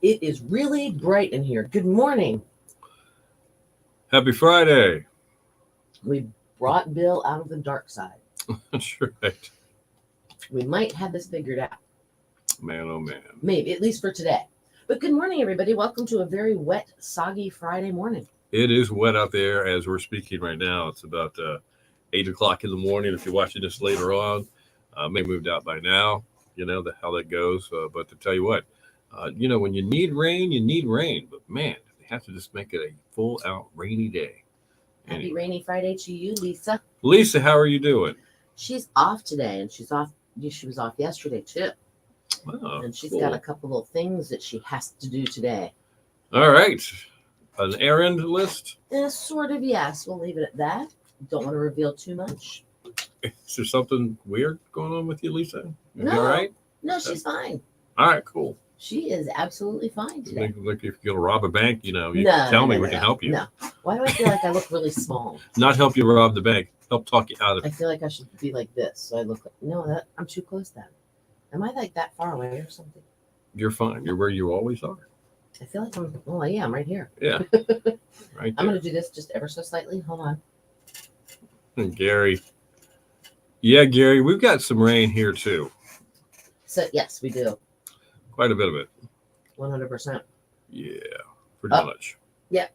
It is really bright in here. Good morning. Happy Friday. We brought Bill out of the dark side. That's right. We might have this figured out. Man, oh man. Maybe, at least for today. But good morning, everybody. Welcome to a very wet, soggy Friday morning. It is wet out there as we're speaking right now. It's about 8 o'clock in the morning. If you're watching this later on, may moved out by now. You know how that goes. But to tell you what, when you need rain, you need rain. But man, they have to just make it a full out rainy day. Happy rainy Friday to you, Lisa. Lisa, how are you doing? She's off today, and she was off yesterday too. Oh, and she's cool. got a couple of things that she has to do today. All right. An errand list? Sort of, yes. We'll leave it at that. Don't want to reveal too much. Is there something weird going on with you, Lisa? No. All right? No, she's fine. All right, cool. She is absolutely fine today. Like if you're going to rob a bank, you tell me we can help you. No. Why do I feel like I look really small? Not help you rob the bank. Help talk you out of I it. feel like I should be like this. So I look like, no, I'm too close then. Am I like that far away or something? You're fine. You're where you always are. I feel like I'm right here. Yeah. Right there. I'm going to do this just ever so slightly. Hold on. And Gary. Yeah, Gary, we've got some rain here too. So, yes, we do. Quite a bit of it. 100%. Yeah, pretty much. Yeah.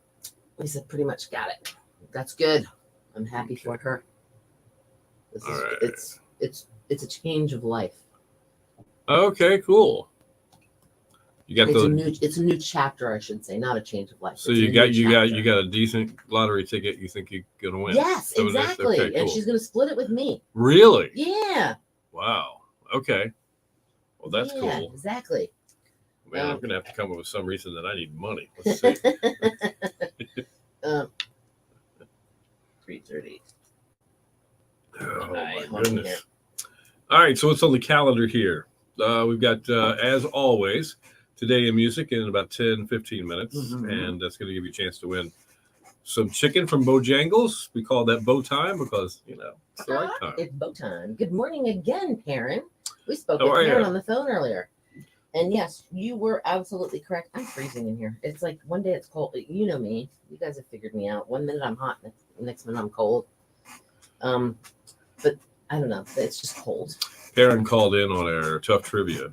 Lisa pretty much got it. That's good. I'm happy for her. All right. It's a change of life. Okay, cool. You got it's a new chapter, I should say, not a change of life. So you got a decent lottery ticket you think you're gonna win. Yes, so exactly. Okay, cool. And she's gonna split it with me. Really? Yeah. Wow. Okay. Well, that's cool. Exactly. Man, I'm gonna have to come up with some reason that I need money. Let's see. 3:30. Oh my goodness. All right, so what's on the calendar here? We've got, as always, Today in Music in about 10, 15 minutes. Mm-hmm. And that's going to give you a chance to win some chicken from Bojangles. We call that bow time because, it's the right time. It's bow time. Good morning again, Karen. We spoke How with are Karen you? on the phone earlier. And yes, you were absolutely correct. I'm freezing in here. It's like one day it's cold. You know me. You guys have figured me out. One minute I'm hot, next minute I'm cold. But I don't know. It's just cold. Karen called in on our tough trivia,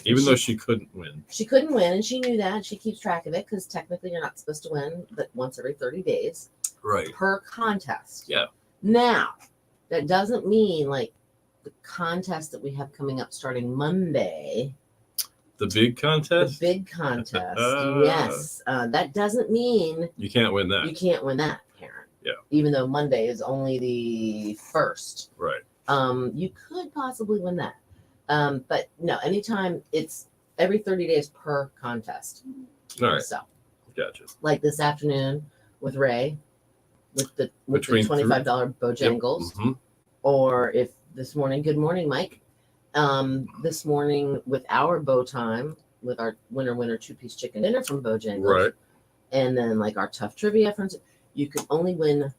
even though she couldn't win. She couldn't win, and she knew that. She keeps track of it because technically you're not supposed to win but once every 30 days. Right. Per contest. Yeah. Now, that doesn't mean like the contest that we have coming up starting Monday. The big contest? The big contest. Yes. That doesn't mean you can't win that. You can't win that, Karen. Yeah. Even though Monday is only the 1st. Right. You could possibly win that. But no, anytime it's every 30 days per contest. All right. So gotcha. Like this afternoon with Ray with the $25 Bojangles. Yep. Mm-hmm. Or if this morning, good morning, Mike. This morning with our bow time with our winner 2-piece chicken dinner from Bojangles. Right. And then like our tough trivia friends, you can only win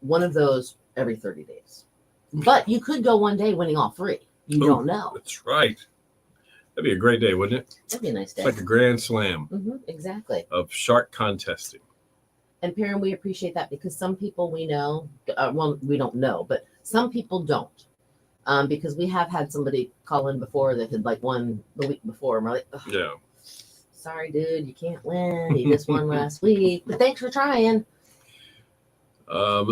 one of those every 30 days. But you could go one day winning all 3. You don't know. That's right. That'd be a great day, wouldn't it? That'd be a nice day. It's like a grand slam. Exactly. Of shark contesting. And Perrin, we appreciate that because some people we know, we don't know, but some people don't. Because we have had somebody call in before that had like won the week before. And we're like, yeah. Sorry, dude, you can't win. You just won last week. But thanks for trying.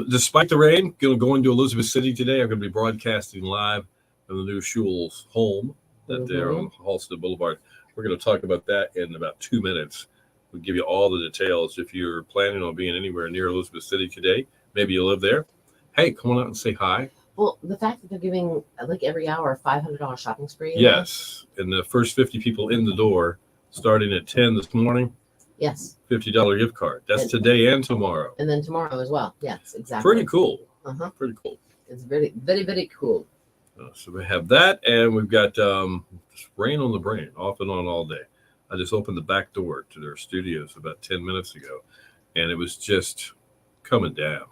Despite the rain, going to Elizabeth City today. I'm going to be broadcasting live from the new Schul's home that they're on Halstead Boulevard. We're going to talk about that in about 2 minutes. We'll give you all the details. If you're planning on being anywhere near Elizabeth City today, maybe you live there. Hey, come on out and say hi. Well, the fact that they're giving like every hour a $500 shopping spree. Yes, and the first 50 people in the door, starting at 10 this morning. Yes. $50 gift card. That's today and tomorrow. And then tomorrow as well. Yes, exactly. Pretty cool. Pretty cool. It's very, very, very cool. So we have that, and we've got rain on the brain, off and on all day. I just opened the back door to their studios about 10 minutes ago, and it was just coming down.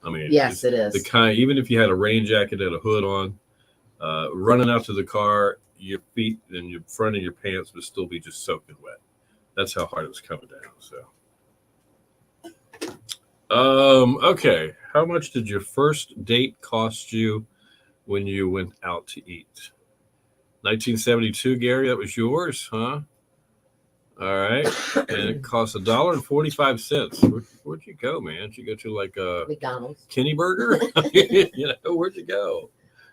I mean, yes, it is. The kind, even if you had a rain jacket and a hood on, running out to the car, your feet and your front of your pants would still be just soaking wet. That's how hard it's coming down. So, okay. How much did your first date cost you when you went out to eat? 1972, Gary. That was yours, huh? All right. And it costs $1.45. Where'd you go, man? Did you go to like McDonald's, Kenny Burger? Where'd you go?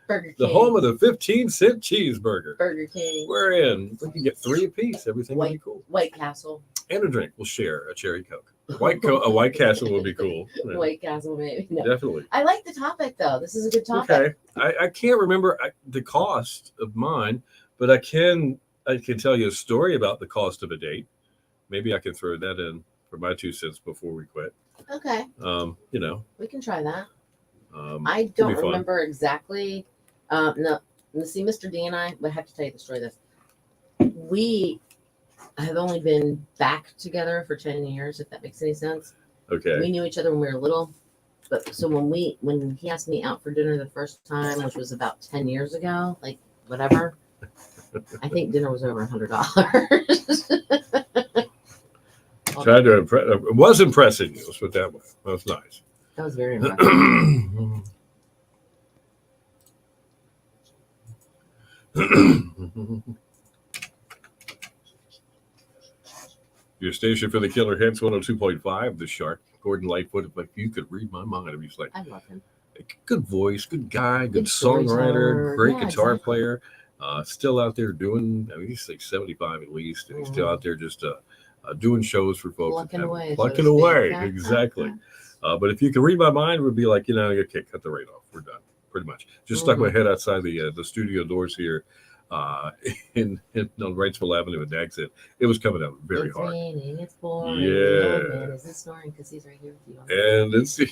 Burger King, The home of the 15-cent cheeseburger. Burger King. We're in. We can get 3 apiece. Everything would be cool. White Castle. And a drink. We'll share a cherry Coke. A White Castle would be cool. Yeah. White Castle, maybe. No. Definitely. I like the topic, though. This is a good topic. Okay. I can't remember the cost of mine, but I can tell you a story about the cost of a date. Maybe I can throw that in for my 2 cents before we quit. Okay. We can try that. I it'd don't be fun. remember exactly. No. See, Mr. D and I have to tell you the story of this. We have only been back together for 10 years, if that makes any sense. Okay. We knew each other when we were little. But so when he asked me out for dinner the first time, which was about 10 years ago, like whatever, I think dinner was over $100. Tried to impress. It was impressing you. Let's put it that way. That was nice. That was very impressive. Your station for the Killer Hits 102.5, The Shark. Gordon Lightfoot. If you could read my mind, I'd be like, I love him. Good voice, good guy, good storyteller. songwriter, great guitar exactly. player. Still out there doing. I mean, he's like 75 at least, and he's still out there just doing shows for folks. Plucking away. Plucking away, exactly. But if you can read my mind, it would be like, okay, cut the rain off. We're done, pretty much. Just stuck my head outside the studio doors here on Wrightsville Avenue in Exit. It was coming out very it's hard. Raining, it's pouring. Yeah. Man, is this snoring? Because he's right here with you. And let's see.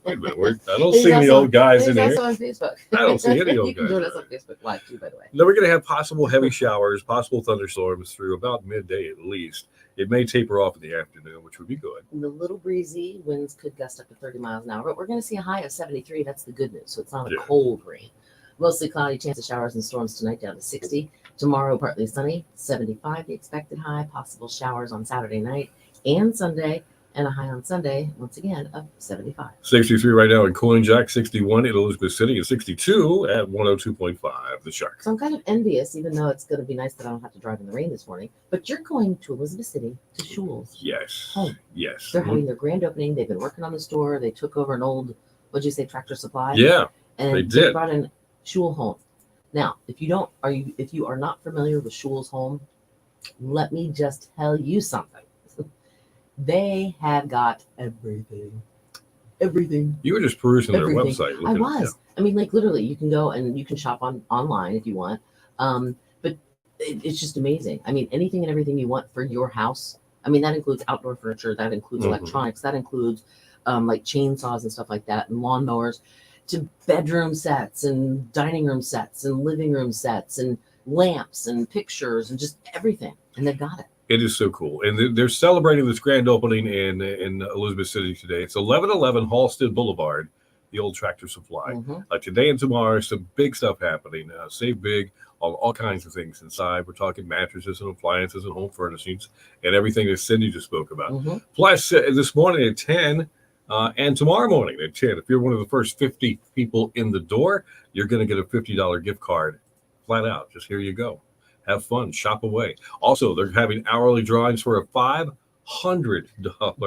Wait a minute. I don't see any old guys in here. here. On Facebook. I don't see any old you can guys. join us on Facebook Live too, by the way. Now we're going to have possible heavy showers, possible thunderstorms through about midday at least. It may taper off in the afternoon, which would be good. And the little breezy winds could gust up to 30 miles an hour, but we're going to see a high of 73. That's the good news. So it's not a cold rain. Mostly cloudy, chance of showers and storms tonight down to 60. Tomorrow, partly sunny, 75 the expected high. Possible showers on Saturday night and Sunday, and a high on Sunday, once again, of 75. 63 right now in Coinjack, 61 in Elizabeth City, and 62 at 102.5, The Shark. So I'm kind of envious, even though it's going to be nice that I don't have to drive in the rain this morning. But you're going to Elizabeth City to Schul's. Yes. Home. Yes. They're having their grand opening. They've been working on the store. They took over an old, what'd you say, Tractor Supply? Yeah, and they did. Brought in Schul Home. Now, if you are not familiar with Schul's Home, let me just tell you something. They have got everything. Everything. You were just perusing their Everything. website. I was. I mean, like literally, you can go and you can shop online if you want. But it's just amazing. I mean, anything and everything you want for your house. I mean, that includes outdoor furniture. That includes electronics. That includes like chainsaws and stuff like that, and lawnmowers, to bedroom sets and dining room sets and living room sets and lamps and pictures and just everything. And they've got it. It is so cool. And they're celebrating this grand opening in Elizabeth City today. It's 1111 Halsted Boulevard, the old Tractor Supply. Today and tomorrow, some big stuff happening. Save big on all kinds of things inside. We're talking mattresses and appliances and home furnishings and everything that Cindy just spoke about. Plus, this morning at 10 and tomorrow morning at 10, if you're one of the first 50 people in the door, you're going to get a $50 gift card flat out. Just here you go. Have fun, shop away. Also, they're having hourly drawings for a $500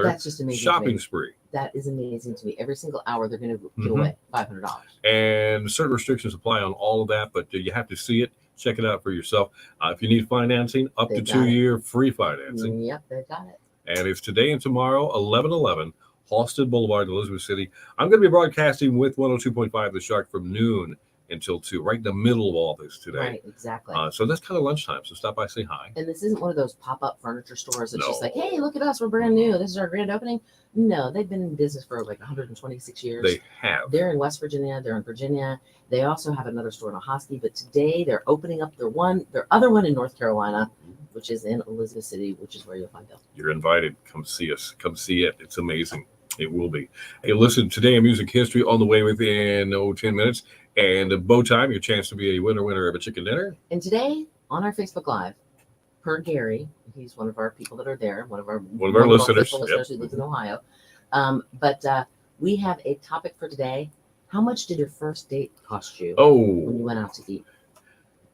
That's just amazing shopping spree. That is amazing to me. Every single hour, they're going to give away $500. And certain restrictions apply on all of that, but you have to see it. Check it out for yourself. If you need financing, up to 2-year free financing. Yep, they've got it. And it's today and tomorrow, 1111 Halsted Boulevard, Elizabeth City. I'm going to be broadcasting with 102.5 The Shark from noon until 2, right in the middle of all this today. Right, exactly. So that's kind of lunchtime. So stop by, say hi. And this isn't one of those pop-up furniture stores that's just like, hey, look at us, we're brand new. This is our grand opening. No, they've been in business for like 126 years. They have. They're in West Virginia. They're in Virginia. They also have another store in Ahoskie, but today they're opening up their other one in North Carolina, which is in Elizabeth City, which is where you'll find them. You're invited. Come see us. Come see it. It's amazing. It will be. Hey, listen, today in music history on the way within 10 minutes. And bow time, your chance to be a winner of a chicken dinner. And today on our Facebook Live, per Gary, He's one of our people that are there, one of our listeners. faithful listeners who lives in Ohio. But we have a topic for today. How much did your first date cost you when you went out to eat?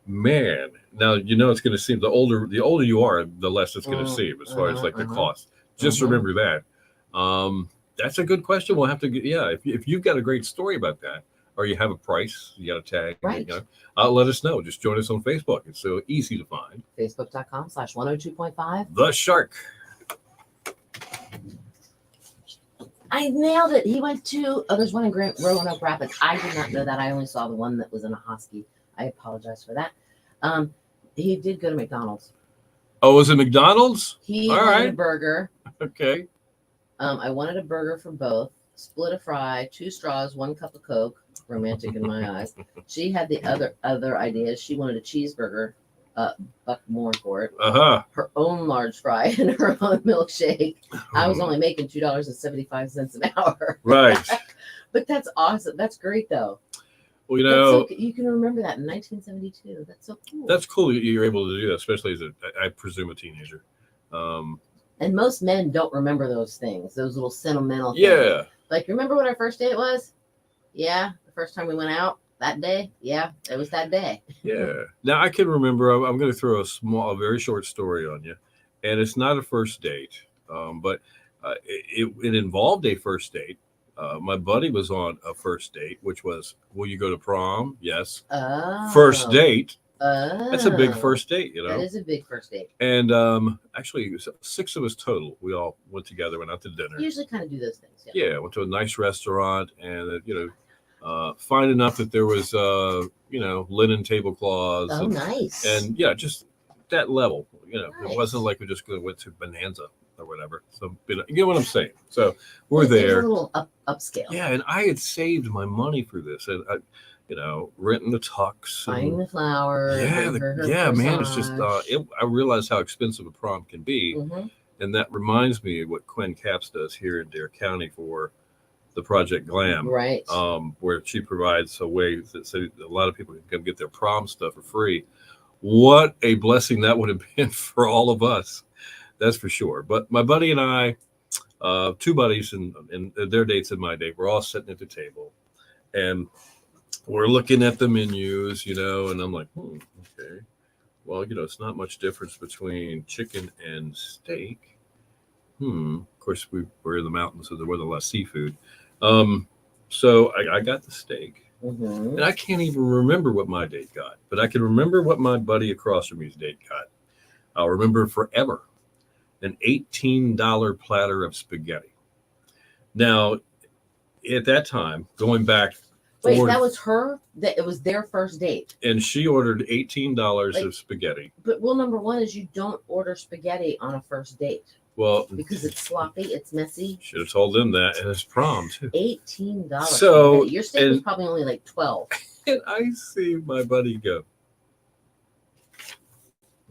Man, now it's going to seem the older you are, the less it's going to seem as far as like the cost. Just remember that. That's a good question. We'll have to if you've got a great story about that, or you have a price, you got a tag, right? Let us know. Just join us on Facebook. It's so easy to find. Facebook.com/102.5 The Shark. I nailed it. He went to there's one in Roanoke Rapids. I did not know that. I only saw the one that was in a Hosky. I apologize for that. He did go to McDonald's. Oh, was it McDonald's? He wanted a burger. Okay. I wanted a burger for both. Split a fry, 2 straws, 1 cup of Coke. Romantic in my eyes. She had the other ideas. She wanted a cheeseburger, buck more for it. Her own large fry and her own milkshake. I was only making $2.75 an hour. Right. But that's awesome. That's great though. Well, you can remember that in 1972. That's so cool. That's cool that you're able to do that, especially as I presume a teenager. And most men don't remember those things, those little sentimental things. Yeah. Like, remember what our first date was? Yeah. The first time we went out that day? Yeah. It was that day. Yeah. Now I can remember, I'm going to throw a very short story on you. And it's not a first date, but it involved a first date. My buddy was on a first date, which was, will you go to prom? Yes. First date. That's a big first date, That is a big first date. And actually, 6 of us total. We all went together, went out to dinner. You usually kind of do those things. Yeah, went to a nice restaurant, and fine enough that there was linen tablecloths. Oh, nice. And just that level. Nice. It wasn't like we just went to Bonanza or whatever. So you know what I'm saying. So we're there. A little upscale. Yeah, and I had saved my money for this, and renting the tux, buying the flowers. Man, it's just I realized how expensive a prom can be, and that reminds me of what Quinn Capps does here in Dare County for the Project Glam, right? Where she provides a way that so a lot of people can come get their prom stuff for free. What a blessing that would have been for all of us, that's for sure. But my buddy and I, 2 buddies and their dates and my date, we're all sitting at the table, and we're looking at the menus, and I'm like, okay. Well, it's not much difference between chicken and steak. Of course, we're in the mountains, so there wasn't a lot of seafood. So I got the steak. And I can't even remember what my date got, but I can remember what my buddy across from me's date got. I'll remember forever. An $18 platter of spaghetti. Now, at that time, going back. Wait, that was her? It was their first date. And she ordered $18 of spaghetti. But rule number 1 is you don't order spaghetti on a first date. Well, because it's sloppy, it's messy. Should have told them that, and it's prom too. $18. So your steak was probably only like 12. And I see my buddy go,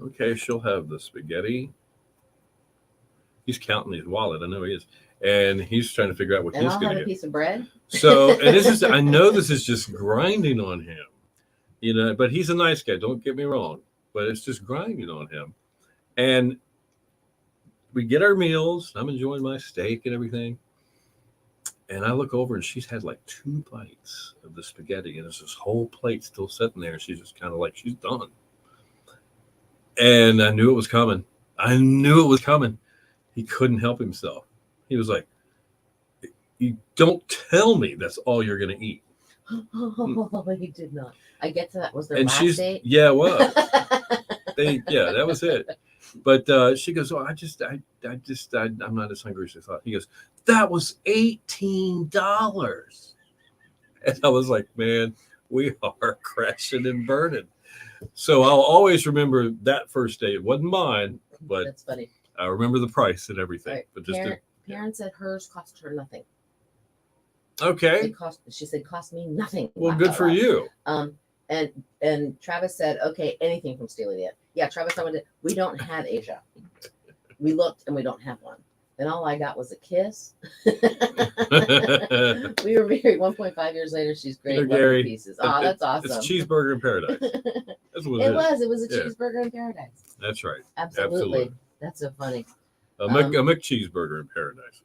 okay, she'll have the spaghetti. He's counting his wallet. I know he is. And he's trying to figure out what he's going to get. And I'll have a piece of bread. So, and I know this is just grinding on him, but he's a nice guy. Don't get me wrong, but it's just grinding on him. And we get our meals. I'm enjoying my steak and everything. And I look over and she's had like 2 bites of the spaghetti, and there's this whole plate still sitting there. And she's just kind of like, she's done. And I knew it was coming. He couldn't help himself. He was like, you don't tell me that's all you're going to eat. Oh, he did not. I get to that. Was their last date? Yeah, it was. That was it. But she goes, oh, I'm not as hungry as I thought. He goes, that was $18. And I was like, man, we are crashing and burning. So I'll always remember that first date. It wasn't mine, but that's funny. I remember the price and everything. Right. But just Karen said hers cost her nothing. Okay. She said cost me nothing. Well, good for you. And Travis said, okay, anything from Steely Dan. Yeah, Travis, we don't have Asia. We looked and we don't have one. And all I got was a kiss. We were married 1.5 years later. She's great. Gary, pieces. Oh, that's awesome. It's cheeseburger in paradise. That's what it was a cheeseburger in paradise. That's right. Absolutely. That's so funny. A McCheeseburger in paradise.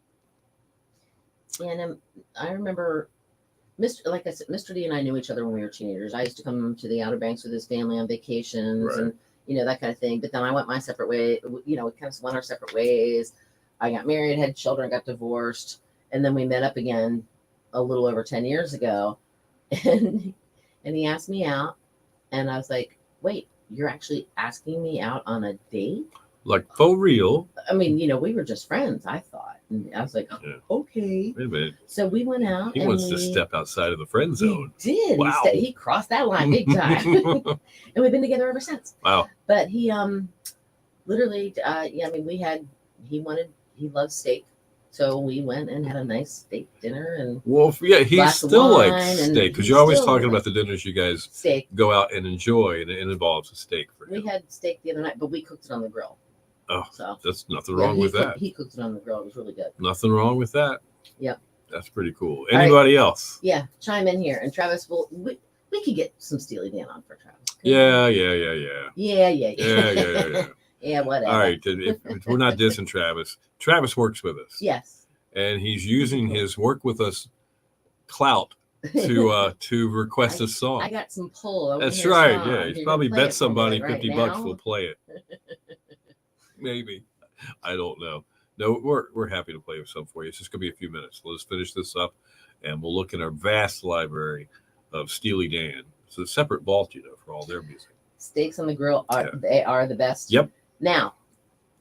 And I remember, like I said, Mr. D and I knew each other when we were teenagers. I used to come to the Outer Banks with his family on vacations Right. and, that kind of thing. But then I went my separate way. We kind of went our separate ways. I got married, had children, got divorced. And then we met up again a little over 10 years ago. And he asked me out. And I was like, wait, you're actually asking me out on a date? Like, for real? I mean, we were just friends, I thought. And I was like, Yeah. okay. Wait a minute. So we went out. He wants to step outside of the friend zone. He did. Wow. He crossed that line big time. And we've been together ever since. Wow. But he literally, he loves steak. So we went and had a nice steak dinner and he still likes wine, steak because you're always talking about the dinners you guys go out and enjoy, and it involves a steak for him. We had steak the other night, but we cooked it on the grill. Oh, so that's nothing wrong with that. He cooked it on the grill. It was really good. Nothing wrong with that. Yep. That's pretty cool. Anybody else? Yeah, chime in here. And Travis, we could get some Steely Dan on for Travis. Yeah. Yeah, whatever. All right. If we're not dissing Travis, Travis works with us. Yes. And he's using his work with us clout to request a song. I got some pull. That's right. Yeah, he's probably bet somebody $50 will play it. Maybe. I don't know. No, we're happy to play some for you. It's just gonna be a few minutes. Let's finish this up, and we'll look in our vast library of Steely Dan. It's a separate vault, for all their music. Steaks on the grill they are the best. Yep. Now,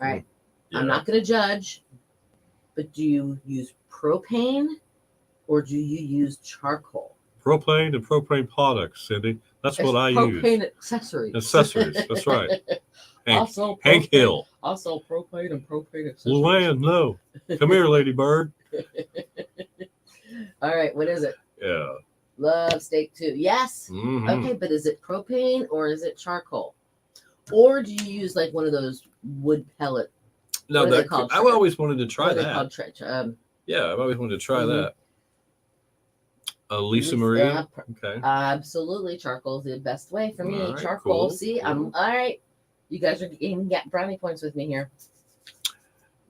all right. Yeah. I'm not going to judge, but do you use propane or do you use charcoal? Propane and propane products, Cindy. That's what I use. Propane accessories. That's right. Hank Hill. Also propane and propane accessories. Luann, no. Come here, Lady Bird. All right, what is it? Yeah. Love steak too. Yes. Mm-hmm. Okay, but is it propane or is it charcoal? Or do you use like one of those wood pellet? No, I've always wanted to try that. I've always wanted to try that. Lisa Marie. Okay. Absolutely, charcoal is the best way for me. Right, charcoal. Cool, See, I'm all right. You guys are getting brownie points with me here.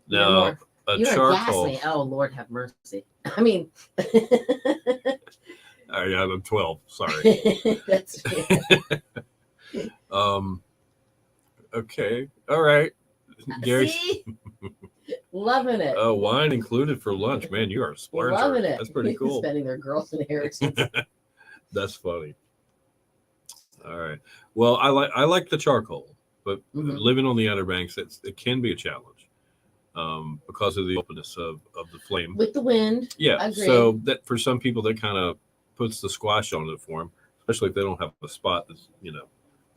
No, a charcoal. Oh Lord, have mercy. I mean. Yeah, I'm 12. Sorry. That's. Okay. All right. Gary. See? Loving it. Oh, wine included for lunch. Man, you are a splurger. Loving it. That's pretty cool. Spending their girls' inheritance. That's funny. All right. Well, I like the charcoal, but living on the Outer Banks, it can be a challenge because of the openness of the flame. With the wind. Yeah. So that for some people, that kind of puts the squash on it for them, especially if they don't have a spot that's,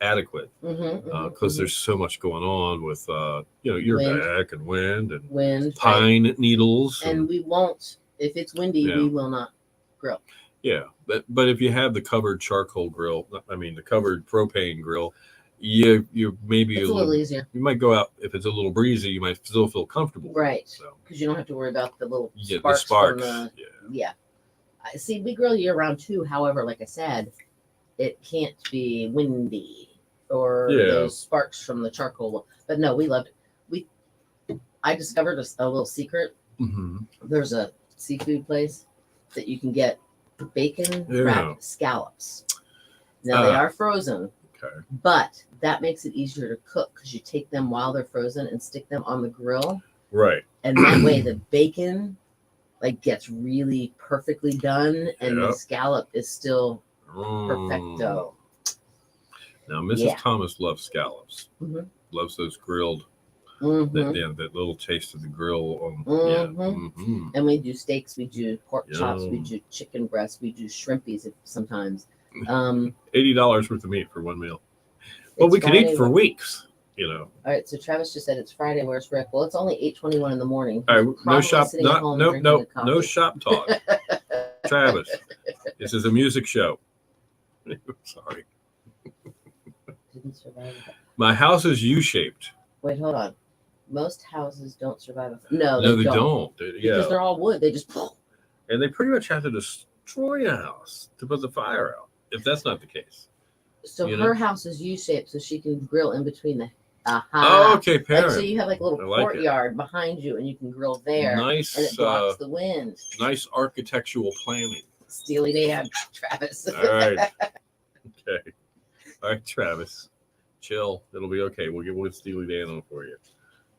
adequate because there's so much going on with your back and wind pine needles and we won't, if it's windy, we will not grill. But if you have the covered charcoal grill, the covered propane grill, you maybe it's a little easier. You might go out if it's a little breezy, you might still feel comfortable, right? Because you don't have to worry about the little sparks. I see, we grill year round too. However, like I said, it can't be windy or those sparks from the charcoal. But no, we loved it. I discovered a little secret. There's a seafood place that you can get bacon wrapped scallops. Now they are frozen, but that makes it easier to cook because you take them while they're frozen and stick them on the grill. Right. And that way the bacon gets really perfectly done and the scallop is still perfecto. Now, Mrs. Thomas loves scallops. Loves those grilled. That little taste of the grill. And we do steaks. We do pork chops. We do chicken breasts. We do shrimpies sometimes. $80 worth of meat for one meal. Well, we could eat for weeks. All right. So Travis just said it's Friday. Where's Rick? Well, it's only 8:21 in the morning. All right. No shop. No shop talk. Travis, this is a music show. Sorry. Didn't survive. My house is U-shaped. Wait, hold on. Most houses don't survive. No, they don't. Because they're all wood. They just. And they pretty much have to destroy a house to put the fire out. If that's not the case. So her house is U-shaped, so she can grill in between the Aha. Okay, And parent. so you have like a little I like it. courtyard behind you, and you can grill there, Nice, and it blocks the wind. nice architectural planning. Steely Dan, Travis. All right. Okay. All right, Travis. Chill. It'll be okay. We'll get one Steely Dan on for you.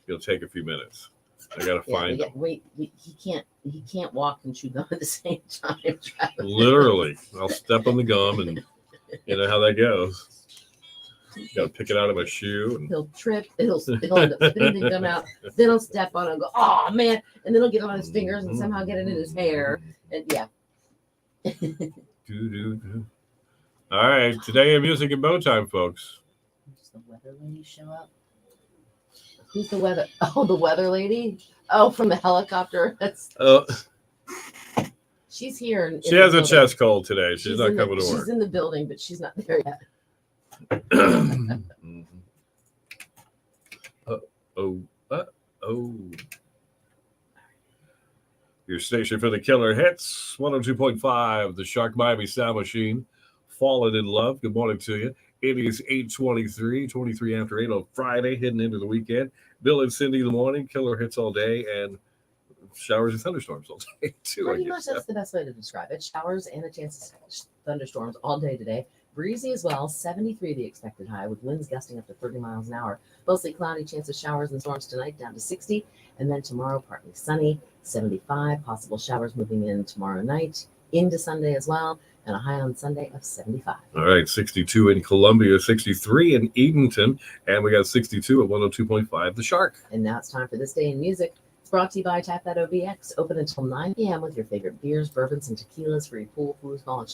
It'll take a few minutes. I gotta find him. Wait, he can't walk and chew gum at the same time, Travis. Literally. I'll step on the gum, and you know how that goes. Gotta pick it out of my shoe. And He'll trip, he'll end up spitting the gum out, then he'll step on it and go, oh man, and then he'll get it on his fingers and somehow get it in his hair. And yeah. Do. All right, today in Music and Bow Time, folks. Does the weather lady show up? Who's the weather? Oh, the weather lady? Oh, from the helicopter. That's she's here. She has a chest cold today. She's not coming to work. She's in the building, but she's not there yet. Oh. Your station for the killer hits 102.5, the Shark Miami Sound Machine. Fallen in Love. Good morning to you. It is 8:23, 23 after 8 on Friday, heading into the weekend. Bill and Cindy in the morning, killer hits all day, and showers and thunderstorms all day, too. Pretty much that's the best way to describe it. Showers and a chance of thunderstorms all day today. Breezy as well, 73 the expected high, with winds gusting up to 30 miles an hour. Mostly cloudy, chance of showers and storms tonight, down to 60. And then tomorrow, partly sunny, 75. Possible showers moving in tomorrow night, into Sunday as well, and a high on Sunday of 75. All right, 62 in Columbia, 63 in Edenton, and we got 62 at 102.5, the Shark. And now it's time for This Day in Music. It's brought to you by Tap That OBX. Open until 9 p.m. with your favorite beers, bourbons, and tequilas for your pool, foosball, and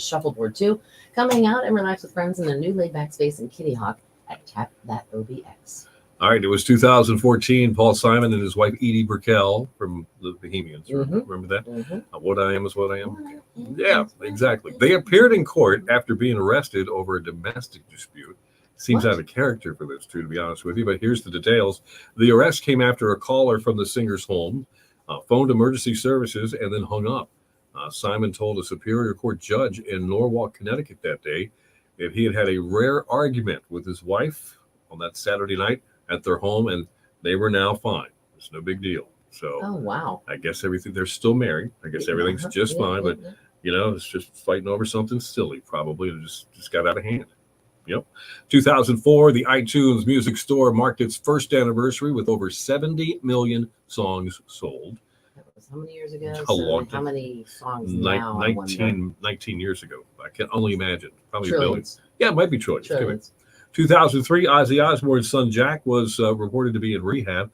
shuffleboard too. Come hang out and relax with friends in their new laid-back space in Kitty Hawk at Tap That OBX. All right, it was 2014. Paul Simon and his wife Edie Brickell from the Bohemians. Mm-hmm. Remember that? Mm-hmm. What I Am is What I Am. Yeah, exactly. They appeared in court after being arrested over a domestic dispute. Seems out of character for this, too, to be honest with you. But here's the details. The arrest came after a caller from the singer's home phoned emergency services and then hung up. Simon told a Superior Court judge in Norwalk, Connecticut that day that he had had a rare argument with his wife on that Saturday night at their home, and they were now fine. It's no big deal. So, oh, wow. I guess everything, they're still married. I guess everything's just fine, but, you know, it's just fighting over something silly, probably. It just got out of hand. Yep. 2004, the iTunes Music Store marked its first anniversary with over 70 million songs sold. That was how many years ago? A long time. How many songs now? 19 years ago. I can only imagine. Probably Trillions. billions. Yeah, it might be trillions. Trillions. 2003, Ozzy Osbourne's son Jack was reported to be in rehab.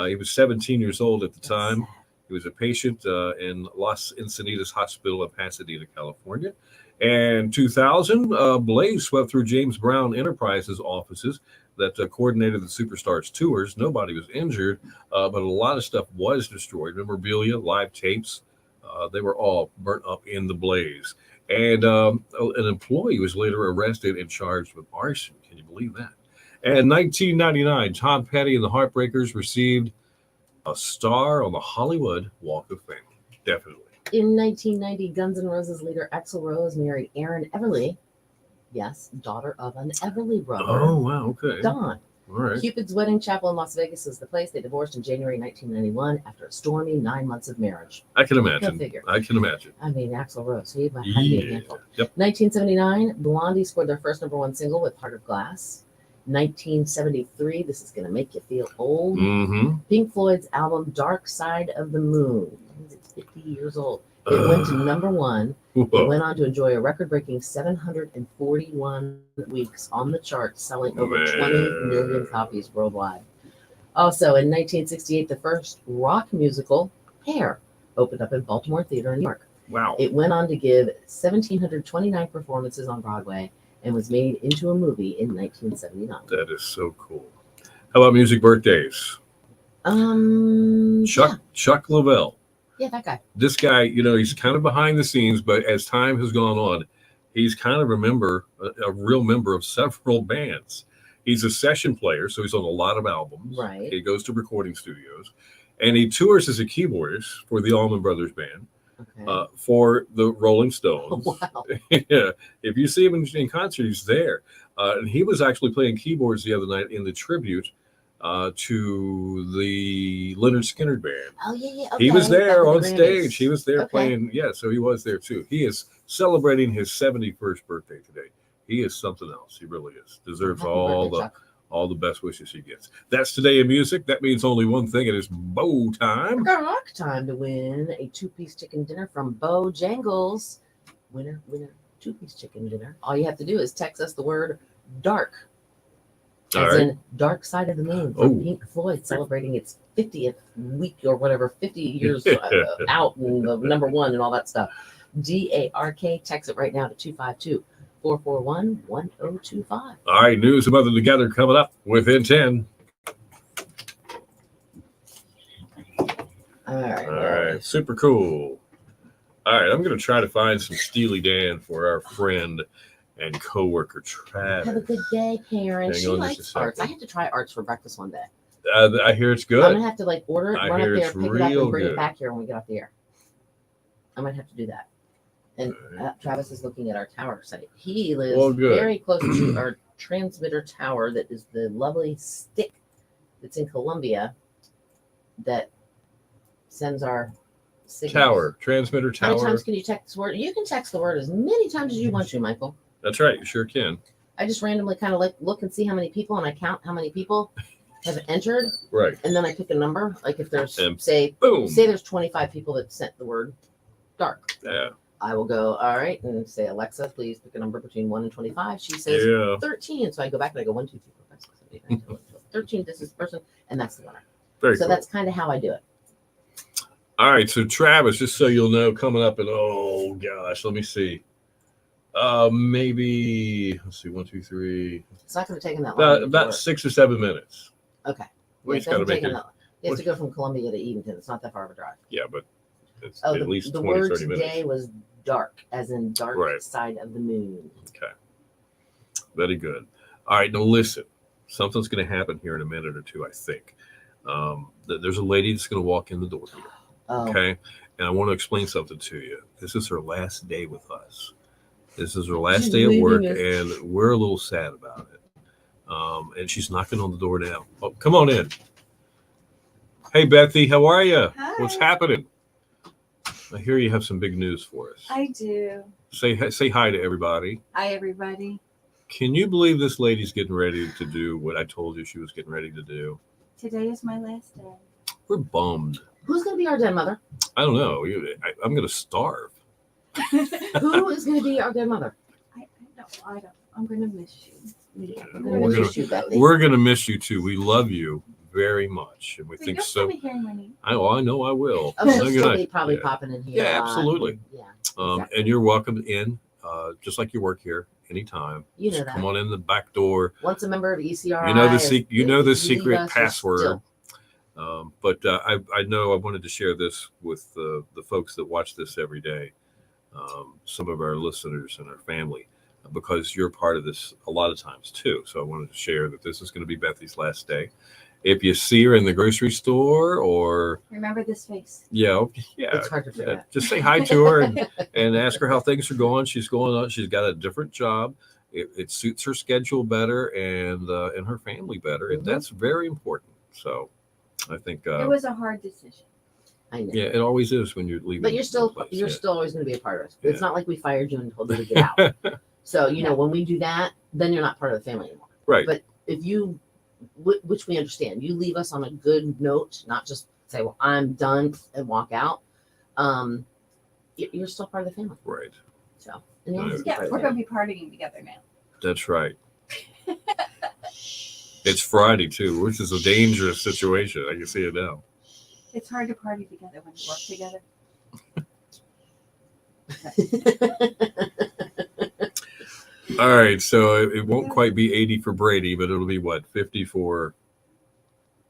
He was 17 years old at the time. He was a patient in Los Encinitas Hospital in Pasadena, California. And 2000, blaze swept through James Brown Enterprises offices that coordinated the Superstars tours. Nobody was injured, but a lot of stuff was destroyed. Memorabilia, live tapes, they were all burnt up in the blaze. And an employee was later arrested and charged with arson. Can you believe that? And 1999, Tom Petty and the Heartbreakers received a star on the Hollywood Walk of Fame. Definitely. In 1990, Guns N' Roses leader Axl Rose married Erin Everly. Yes, daughter of an Everly brother. Oh, wow. Okay. Don. All right. Cupid's Wedding Chapel in Las Vegas is the place. They divorced in January 1991 after a stormy 9 months of marriage. I can imagine. Go figure. I can imagine. I mean, Axl Rose. He had to be a handful. Yep. 1979, Blondie scored their first #1 single with Heart of Glass. 1973, this is going to make you feel old. Mm-hmm. Pink Floyd's album Dark Side of the Moon. It's 50 years old. It went to #1. It went on to enjoy a record-breaking 741 weeks on the charts, selling over 20 million copies worldwide. Also, in 1968, the first rock musical, Hair, opened up in Baltimore Theater in New York. Wow. It went on to give 1,729 performances on Broadway and was made into a movie in 1979. That is so cool. How about music birthdays? Chuck Leavell. Yeah, that guy. This guy, you know, he's kind of behind the scenes, but as time has gone on, he's kind of a real member of several bands. He's a session player, so he's on a lot of albums. Right. He goes to recording studios, and he tours as a keyboardist for the Allman Brothers Band, for the Rolling Stones. Wow. Yeah. If you see him in concert, he's there. And he was actually playing keyboards the other night in the tribute to the Leonard Skinner band. Oh yeah. He was Okay. there Back in on the stage. Grammys. He was there Okay. playing. Yeah, so he was there too. He is celebrating his 71st birthday today. He is something else. He really is. Deserves Happy all birthday, the Chuck. all the best wishes he gets. That's today in music. That means only one thing. It is bow time. Time to win a 2-piece chicken dinner from Bojangles. Winner, 2-piece chicken dinner. All you have to do is text us the word dark, All as right. in Dark Side of the Moon Oh. from Pink Floyd, celebrating its 50th week or whatever, 50 years out and the number one and all that stuff. DARK. Text it right now to 252-441-1025. All right, news and Mother Together coming up within 10. All right. All right, super cool. All right, I'm going to try to find some Steely Dan for our friend and coworker Travis. Have a good day, Karen. Hang She on likes just a arts. I second. had to try arts for breakfast one day. I hear it's I'm good. gonna have to like order it, I run up hear there, it's pick it up, real and bring good. it back here when we get off the air. I might have to do that. And Travis is looking at our tower site. He lives Well, good. very close to our transmitter tower. That is the lovely stick that's in Columbia that sends our signals. Tower, transmitter How many tower. times can you text the word? You can text the word as many times as you want to, Michael. That's right, you sure can. I just randomly kind of like look and see how many people, and I count how many people have entered, Right. and then I pick a number. Like if there's And say boom. there's 25 people that sent the word dark. Yeah. I will go, all right, and say, Alexa, please pick a number between 1 and 25. She says Yeah. 13. So I go back and I go 1, 2, 3, 4, 5, 6, 7, 8, 9, 10, 11, 12, 13. This is the person, and that's the winner. Very So cool. that's kind of how I do it. All right, so Travis, just so you'll know, coming up in oh gosh, let me see. Maybe let's see, 1, 2, 3. It's not going to take him that long. About 6 or 7 minutes. Okay. We Yeah, just got to make it. You have to go from Columbia to Edenton. It's not that far of a drive. Yeah, but it's Oh, at least the 20, word 30 minutes. today was dark, as in dark Right. side of the moon. Okay. Very good. All right, now listen. Something's going to happen here in a minute or two, I think. There's a lady that's going to walk in the door here. Oh, Okay. And I want to explain something to you. This is her last day with us. This is her last She's day at leaving work, us. and we're a little sad about it. And she's knocking on the door now. Oh, come on in. Hey, Bethy, how are you? Hi. What's happening? I hear you have some big news for us. I do. Say hi to everybody. Hi, everybody. Can you believe this lady's getting ready to do what I told you she was getting ready to do? Today is my last day. We're bummed. who's going to be our dead mother? I don't know. I'm going to starve. Who is going to be our dead mother? I don't. I'm going to miss you. Yeah, We're we're going to gonna- miss you, Bethany. We're going to miss you too. We love you very much, and we But think you'll so. still be hearing my name. I know I will. Oh, No, she'll you're still not. be probably Yeah. popping in here. Yeah, a lot. absolutely. Yeah, And you're welcome in, just like you work here anytime. you know Just that. come on in the back door. Once a member of ECRI, You know the is- secret leave us, you're password. still- But I know I wanted to share this with the folks that watch this every day, some of our listeners and our family, because you're part of this a lot of times too. So I wanted to share that this is going to be Bethy's last day. If you see her in the grocery store or Remember this face. yeah, It's hard to forget. just say hi to her and ask her how things are going. She's going on. She's got a different job. It suits her schedule better and her family better, and Mhm. that's very important. So I think It was a hard decision. I know. yeah, it always is when you're leaving. But you're still a place, you're yeah. still always going to be a part of it. Yeah. It's not like we fired you and told you to get out. So when we do that, then you're not part of the family anymore. right. But if you, which we understand, you leave us on a good note, not just say, "Well, I'm done" and walk out. You're still part of the family. Right. So and you'll always be Yeah, part of we're the going to family. be partying together now. That's right. It's Friday too, which is a dangerous situation. I can see it now. It's hard to party together when you work together. All right, so it won't quite be 80 for Brady, but it'll be what 50 for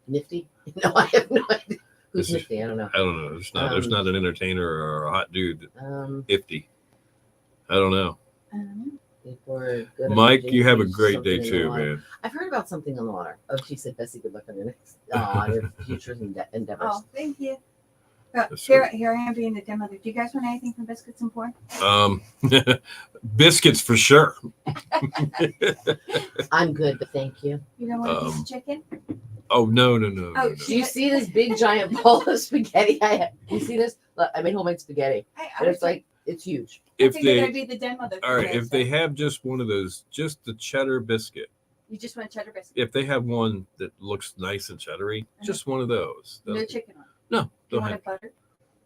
Nifty? No, I have no idea. Who's This is- Nifty? I don't know. I don't know. There's not an entertainer or a hot dude. 50. I don't know. For good Mike, you have a emergency, great something day in the too, water. man. I've heard about something on the water. Oh, she said, Bessie, good luck on your next, your futures and endeavors. Oh, thank you. Yes, sir. Here I am being the den mother. Do you guys want anything from Biscuits and Porn? Biscuits for sure. I'm good, but thank you. You don't want a piece of chicken? Oh no. Oh, Do you see this big giant bowl of spaghetti I have? You see this? Look, I made homemade spaghetti. I And it's like, it's huge. If figured they I'd be the den mother. all right, today, if so they have just one of those, just the cheddar biscuit. you just want cheddar biscuit. If they have one that looks nice and cheddary, just one of those. No chicken on it. No, You don't want have. it buttered?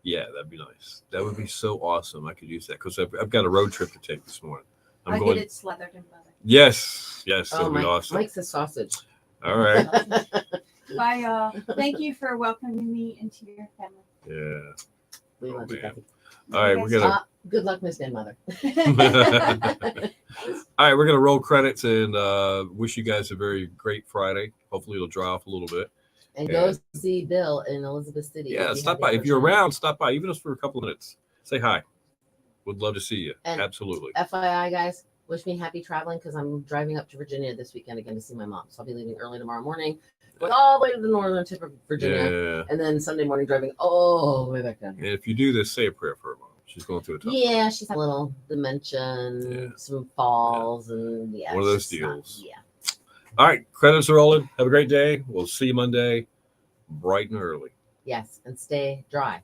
Yeah, that'd be nice. That would be so awesome. I could use that because I've got a road trip to take this morning. I'm I going. get it slathered in butter. Yes, that'd Oh, be Mike, awesome. Mike's a sausage. All right. Bye, y'all. Thank you for welcoming me into your family. Yeah. We love you, man. Becky. All right, we're gonna. Good luck, Miss Grandmother. All right, we're gonna roll credits and wish you guys a very great Friday. Hopefully, it'll dry off a little bit. And go see Bill in Elizabeth City. Yeah, you stop have the by if you're opportunity. around. Stop by, even if it's for a couple of minutes. Say hi. Would love to see you. And- Absolutely. FYI, guys, wish me happy traveling because I'm driving up to Virginia this weekend again to see my mom. So I'll be leaving early tomorrow morning, going all the way to the northern tip of Virginia, Yeah. and then Sunday morning driving all the way back down And here. if you do this, say a prayer for her mom. She's going through a tough. Yeah, she's had a little dementia, and Yeah. some falls, and yeah, One of it's those just not- deals. yeah. All right, credits are rolling. Have a great day. We'll see you Monday, bright and early. Yes, and stay dry.